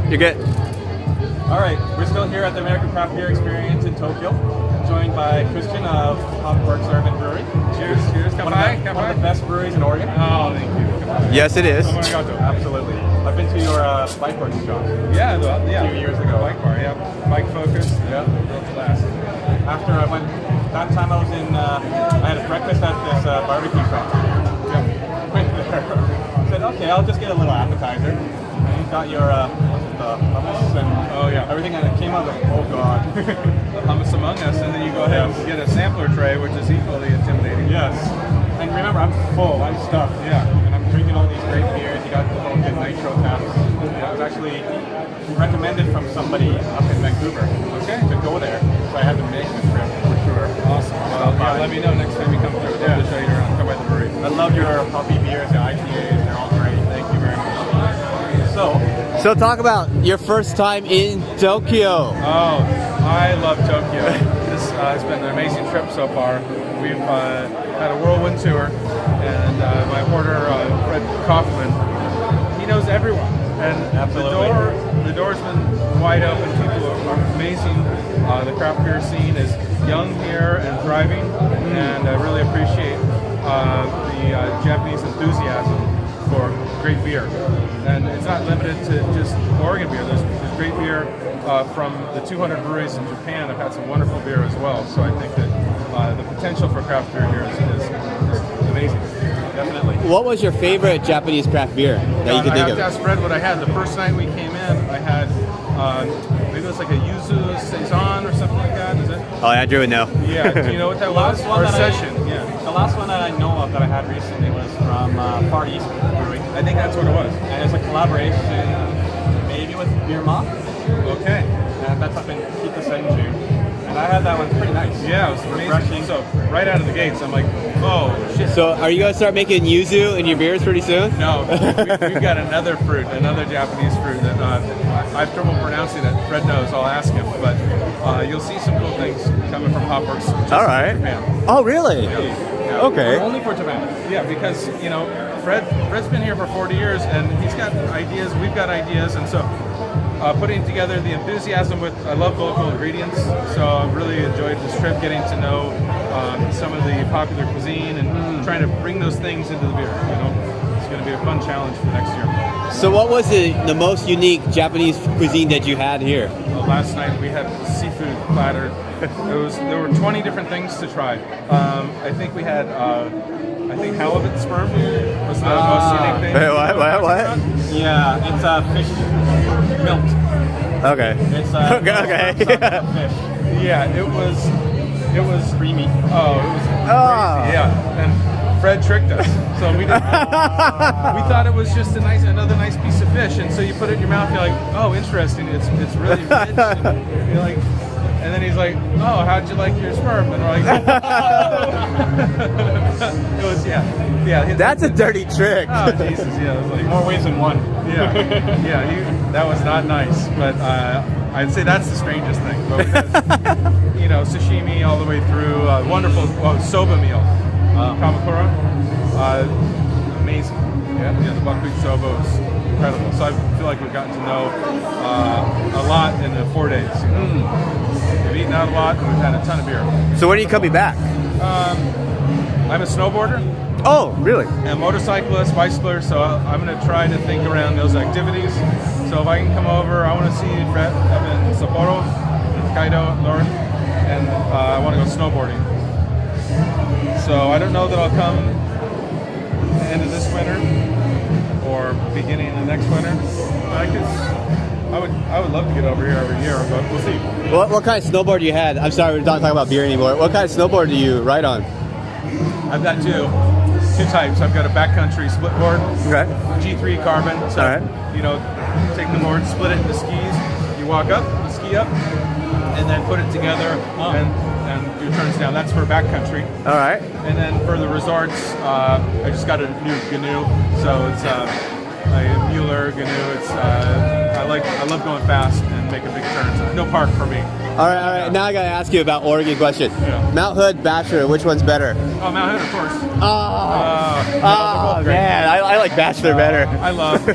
You're good. All right, we're still here at the American Craft Beer Experience in Tokyo, joined by Christian of Hopworks Urban Brewery. Cheers, cheers. One of the best breweries in Oregon. Oh, thank you. Yes, it is. Absolutely. I've been to your bike works shop. Yeah, a few years ago. Bike bar, yeah. Bike focus. Yeah. Real class. After I went, that time I was in, I had a breakfast at this barbecue shop. Yeah. Went there. Said, okay, I'll just get a little appetizer. And you got your hummus and everything, and it came out like, oh god. Hummus Among Us, and then you go ahead and get a sampler tray, which is equally intimidating. Yes. And remember, I'm full, I'm stuffed. Yeah. And I'm drinking all these great beers. You got the little good nitro taps. It was actually recommended from somebody up in Vancouver to go there. So I had to make the trip for sure. Awesome. Well, let me know next time you come through. I'd love to show you around. Come by the brewery. I love your hoppy beers, the IPAs. They're all great. Thank you very much. So talk about your first time in Tokyo. Oh, I love Tokyo. This has been an amazing trip so far. We've had a whirlwind tour, and my porter, Fred Kaufman, he knows everyone. And absolutely, the door's been wide open. People are amazing. The craft beer scene is young here and thriving, and I really appreciate the Japanese enthusiasm for great beer. And it's not limited to just Oregon beer. There's great beer from the 200 breweries in Japan. I've had some wonderful beer as well. So I think that the potential for craft beer here is amazing. Definitely. What was your favorite Japanese craft beer that you could think I have of? to ask Fred what I had. The first night we came in, I had maybe it was like a Yuzu Saison or something like that. Is it? Oh, Andrew would know. Yeah. Do you know what that was? Or a session? Yeah. The last one that I know of that I had recently was from Far East Brewing. I think that's what it was. And it's a collaboration, maybe with Beer Moth. Okay. And that's up in Kita Senju. And I had that one pretty nice. Yeah, it was amazing. So right out of the gates, I'm like, oh shit. So are you gonna start making yuzu in your beers pretty soon? No, we've got another fruit, another Japanese fruit that I have trouble pronouncing it. Fred knows. I'll ask him. But you'll see some cool things coming from Hopworks. All right. Japan. Oh, really? Yeah. Okay. Only for Japan. Yeah, because Fred's been here for 40 years, and he's got ideas. We've got ideas, and so. Putting together the enthusiasm with, I love local ingredients, so I've really enjoyed this trip, getting to know some of the popular cuisine and trying to bring those things into the beer. It's going to be a fun challenge for next year. So what was the most unique Japanese cuisine that you had here? Last night we had seafood platter. There were 20 different things to try. I think we had halibut sperm was the most unique thing. Wait, what? Yeah, it's fish milk. Okay. It's okay. fish. Yeah, it was creamy. Oh, it was crazy. Yeah, and Fred tricked us. So we didn't. We thought it was just another nice piece of fish, and so you put it in your mouth. You're like, oh, interesting. It's really rich. And you're like. And then he's like, oh, how'd you like your sperm? And we're like, it was, yeah. That's a dirty trick. Oh, Jesus, yeah. It was like, More ways than one. Yeah, that was not nice. But I'd say that's the strangest thing. But sashimi all the way through, wonderful soba meal. Kamakura, amazing. Yeah, the buckwheat soba was incredible. So I feel like we've gotten to know a lot in the 4 days. We've eaten out a lot, and we've had a ton of beer. So when are you coming back? I'm a snowboarder. Oh, really? And motorcyclist, bicycler, so I'm going to try to think around those activities. So if I can come over, I want to see Fred up in Sapporo, Hokkaido, north, and I want to go snowboarding. So I don't know that I'll come end of this winter or beginning of the next winter. I would love to get over here every year, but we'll see. What kind of snowboard you had? I'm sorry, we're not talking about beer anymore. What kind of snowboard do you ride on? I've got two types. I've got a backcountry split board, Okay. G3 carbon. So, All right. take the board, split it into skis. You walk up, you ski up, and then put it together and do turns down. That's for backcountry. All right. And then for the resorts, I just got a new canoe. So it's a Mueller canoe. It's I love going fast and making big turns. No park for me. All right. Now I gotta ask you about Oregon question. Yeah. Mount Hood, Bachelor, which one's better? Oh, Mount Hood, of course. Oh, they're both great. man, I like Bachelor better. I love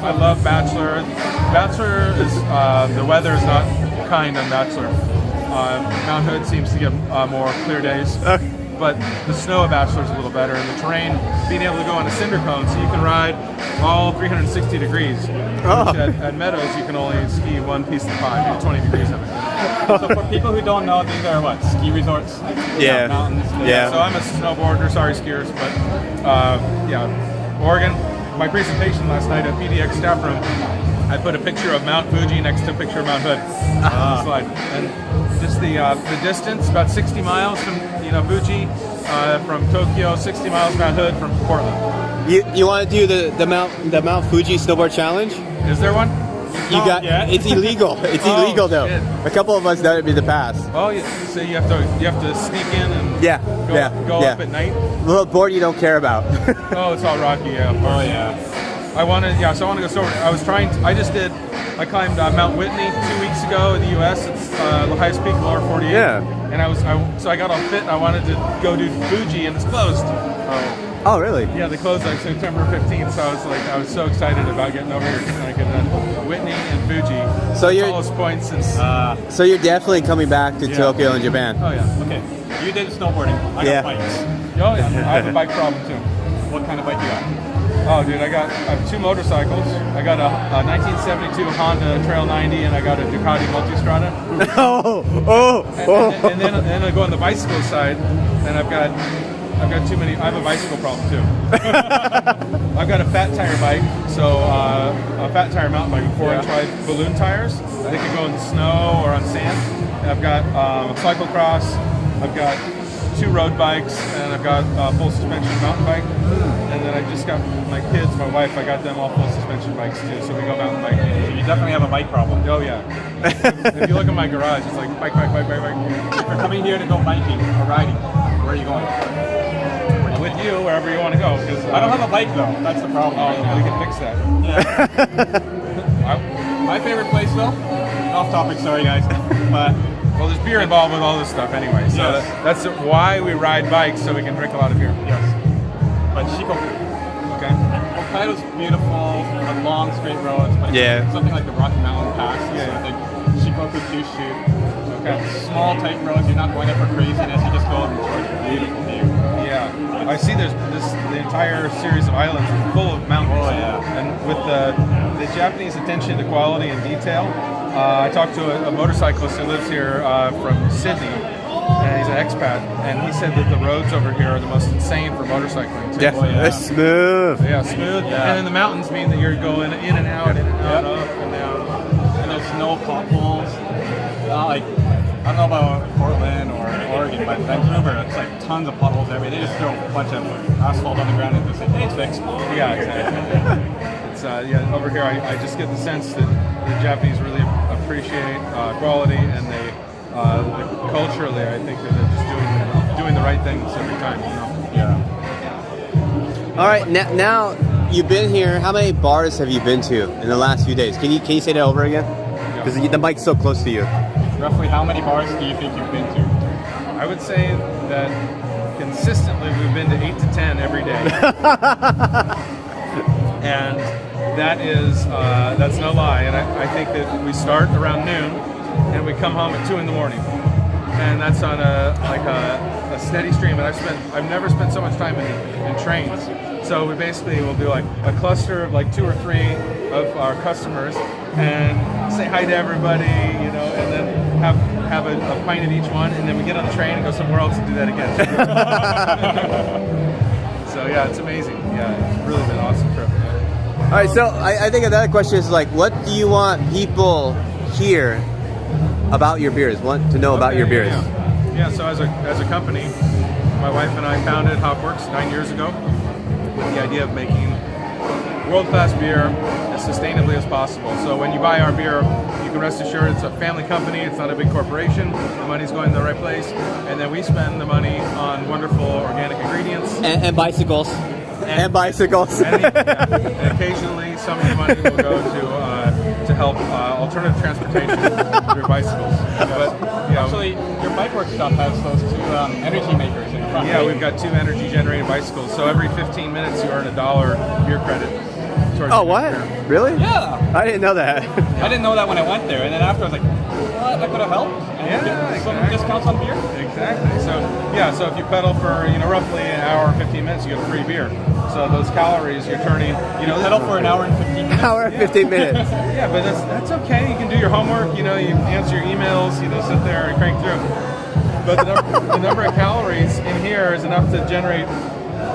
I love Bachelor. Bachelor is the weather is not kind on Bachelor. Mount Hood seems to get more clear days. But the snow at Bachelor is a little better, and the terrain, being able to go on a cinder cone, so you can ride all 360 degrees. Which at Meadows, you can only ski one piece of the pie, maybe 20 degrees of it. So for people who don't know, these are what, ski resorts? Yeah. Mountains. Yeah. So I'm a snowboarder, sorry skiers, but yeah, Oregon. My presentation last night at PDX staff room, I put a picture of Mount Fuji next to a picture of Mount Hood on the slide, and just the distance, about 60 miles from Fuji, from Tokyo, 60 miles Mount Hood from Portland. You want to do the Mount Fuji snowboard challenge? Is there one? It's illegal. It's illegal though. Shit. A couple of us done it in the past. Oh, yeah. So you have to sneak in and go up at night. Little board you don't care about. Oh, it's all rocky. Yeah. Of course. Oh yeah. So I want to go snowboard. I climbed Mount Whitney 2 weeks ago in the U.S. It's the highest peak, lower 48. Yeah. And so I got all fit. I wanted to go do Fuji, and it's closed. Oh, really? Yeah, they closed on September 15th. So I was so excited about getting over here and I could Whitney and Fuji. So you're tallest point since. So you're definitely coming back to Tokyo and Japan. Oh yeah. Okay. You did snowboarding. I got bikes. Oh yeah. I have a bike problem too. What kind of bike you got? Oh, dude, I have 2 motorcycles. I got a 1972 Honda Trail 90, and I got a Ducati Multistrada. And then I go on the bicycle side, and I've got too many. I have a bicycle problem too. I've got a fat tire bike, so a fat tire mountain bike with 4-inch wide balloon tires. They can go in the snow or on sand. And I've got a cyclocross. I've got 2 road bikes, and I've got a full suspension mountain bike. And then I just got my kids, my wife, I got them all full suspension bikes too, so we go mountain biking. So you definitely have a bike problem. Oh yeah. If you look at my garage, it's like bike. If you're coming here to go biking or riding, where are you going? With you, wherever you want to go. Because I don't have a bike though, that's the problem. Oh, we can fix that. Yeah. My favorite place though, off topic, sorry guys, but well, there's beer involved with all this stuff anyway, so that's why we ride bikes, so we can drink a lot of beer. Yes. But Shikoku. Okay. Hokkaido's beautiful, long straight roads, but something like the Rocky Mountain Pass. Yeah. So I think Shikoku Kyushu. Okay. Small, tight roads, you're not going there for craziness, you just go and enjoy the beautiful view. Yeah. I see the entire series of islands are full of mountains. Oh yeah. And with the Japanese attention to quality and detail, I talked to a motorcyclist who lives here from Sydney, and he's an expat, and he said that the roads over here are the most insane for motorcycling too. Yeah, it's smooth. Yeah, smooth. Yeah. And then the mountains mean that you're going in and out, up and down. And there's no potholes. Not like, I don't know about Portland or Oregon, but Vancouver, it's like tons of potholes every day. They just throw a bunch of asphalt on the ground and just say, hey, it's fixed. Yeah, exactly. It's over here I just get the sense that the Japanese really appreciate quality, and they culturally I think that they're just doing the right things every time. Yeah. All right, now you've been here. How many bars have you been to in the last few days? Can you say that over again? Because the mic's so close to you. Roughly how many bars do you think you've been to? I would say that consistently we've been to 8 to 10 every day. And that's no lie. And I think that we start around noon and we come home at 2 in the morning. And that's on a steady stream. And I've never spent so much time in trains. So we basically will do like a cluster of like 2 or 3 of our customers and say hi to everybody, and then have a pint at each one, and then we get on the train and go somewhere else and do that again. So yeah, it's amazing. Yeah, it's really been an awesome trip. Yeah. All right, so I think another question is like, what do you want people here about your beers? Want to know about your beers? Yeah. So as a company, my wife and I founded Hopworks 9 years ago with the idea of making world-class beer as sustainably as possible. So when you buy our beer, you can rest assured it's a family company, it's not a big corporation, the money's going to the right place, and then we spend the money on wonderful organic ingredients. And bicycles. And bicycles. And occasionally some of the money will go to help alternative transportation through bicycles. But, actually, your bike workshop has those 2 energy makers in front. Yeah, we've got 2 energy generating bicycles. So every 15 minutes you earn $1 beer credit. towards Oh, the what? beer. Really? Yeah. I didn't know that. I didn't know that when I went there, and then after I was like, what? That could have helped. And Yeah, get some exactly. discounts on beer. Exactly. So if you pedal for roughly an hour and 15 minutes, you get a free beer. So those calories you're turning, Pedal for an hour and 15 minutes. Hour and 15 minutes. Yeah, but that's okay. You can do your homework. You answer your emails. Sit there and crank through. But the number of calories in here is enough to generate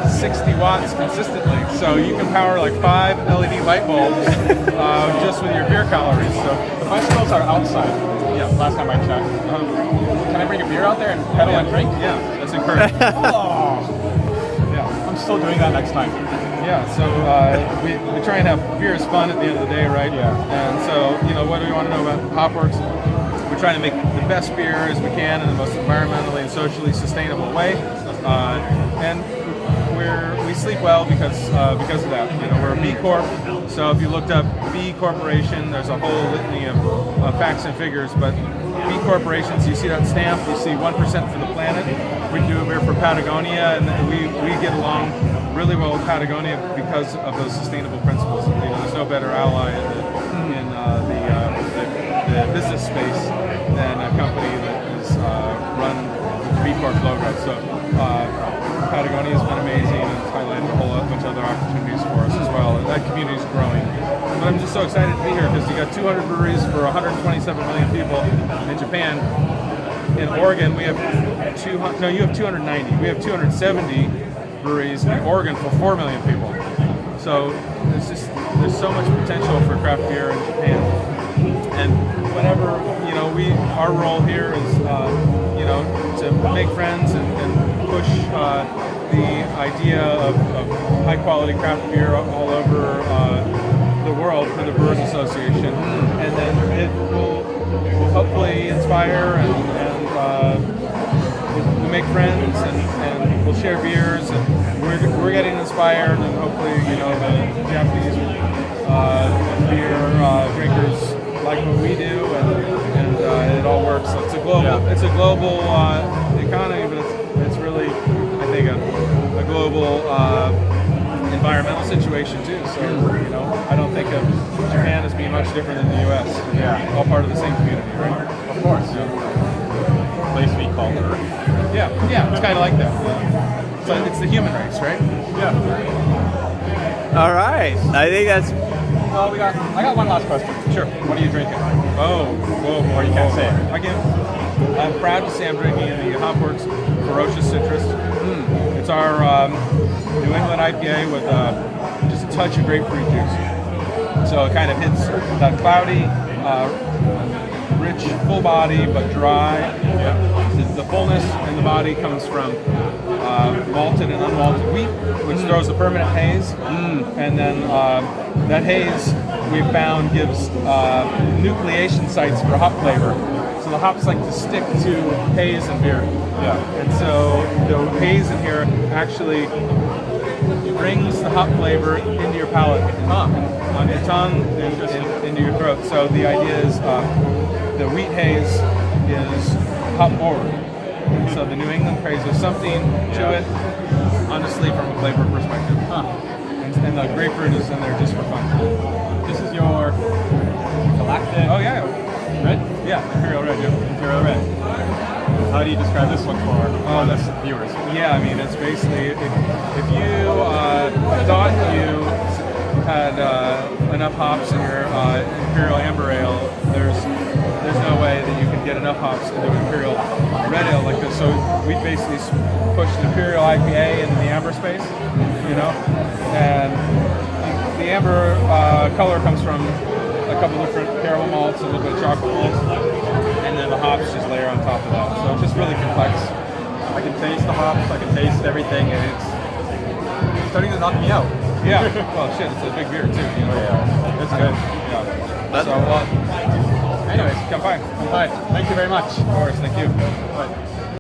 60 watts consistently. So you can power like 5 LED light bulbs just with your beer calories. So The bicycles are outside. yeah. Last time I checked. Can I bring a beer out there and pedal and drink? Yeah, that's encouraging. Oh, Yeah. I'm still doing that next time. Yeah, so we try and have beer is fun at the end of the day, right? Yeah. And so, what do we want to know about Hopworks? We're trying to make the best beer as we can in the most environmentally and socially sustainable way. And we sleep well because of that. We're a B Corp, so if you looked up B Corporation, there's a whole litany of facts and figures, but B corporations, you see that stamp, you see 1% for the planet. We do a beer for Patagonia, and we get along really well with Patagonia because of those sustainable principles. There's no better ally in the business space than a company that is run with the B Corp logo. So Patagonia has been amazing, and it's highlighted a whole bunch of other opportunities for us as well. And that community is growing. But I'm just so excited to be here because you got 200 breweries for 127 million people in Japan. In Oregon, we have you have 290. We have 270 breweries in Oregon for 4 million people. So there's so much potential for craft beer in Japan. And whenever our role here is to make friends and push the idea of high quality craft beer all over the world for the Brewers Association, and then it will hopefully inspire and we'll make friends and we'll share beers, and we're getting inspired, and hopefully the Japanese beer drinkers like what we do, and it all works. So it's a global economy, but it's really, I think, a global environmental situation too. So I don't think of Japan as being much different than the U.S. Yeah. All part of the same community, right? Of course. Place we call Earth. Yeah, it's kind of like that. So it's the human race, right? Yeah. All right. I think that's Well, I got one last question. Sure. What are you drinking? Whoa. Or you can't say it. I'm proud to say I'm drinking the Hopworks Ferocious Citrus. It's our New England IPA with just a touch of grapefruit juice. So it kind of hits that cloudy, rich, full body, but dry. Yeah. The fullness in the body comes from malted and unmalted wheat, which throws a permanent haze. And then that haze we found gives nucleation sites for hop flavor. So the hops like to stick to haze and beer. Yeah. And so the haze in here actually brings the hop flavor into your palate, on your tongue, and into your throat. So the idea is the wheat haze is hop forward. So the New England craze, there's something to it, honestly, from a flavor perspective. And the grapefruit is in there just for fun. This is your Galactic Oh yeah, Red? yeah, Imperial Red. Yeah. Imperial Red. How do you describe this one for the viewers? Yeah, I mean, it's basically, if you thought you had enough hops in your Imperial Amber Ale, there's no way that you can get enough hops into an Imperial Red Ale like this. So we basically pushed Imperial IPA into the amber space, and the amber color comes from a couple different caramel malts, a little bit of chocolate malts, and then the hops just layer on top of that. So it's just really complex. I can taste the hops, I can taste everything, and it's starting to knock me out. Yeah, well, shit, it's a big beer too. Yeah, it's good. Yeah. So, anyways, come by. All right, thank you very much. Of course, thank you. Bye.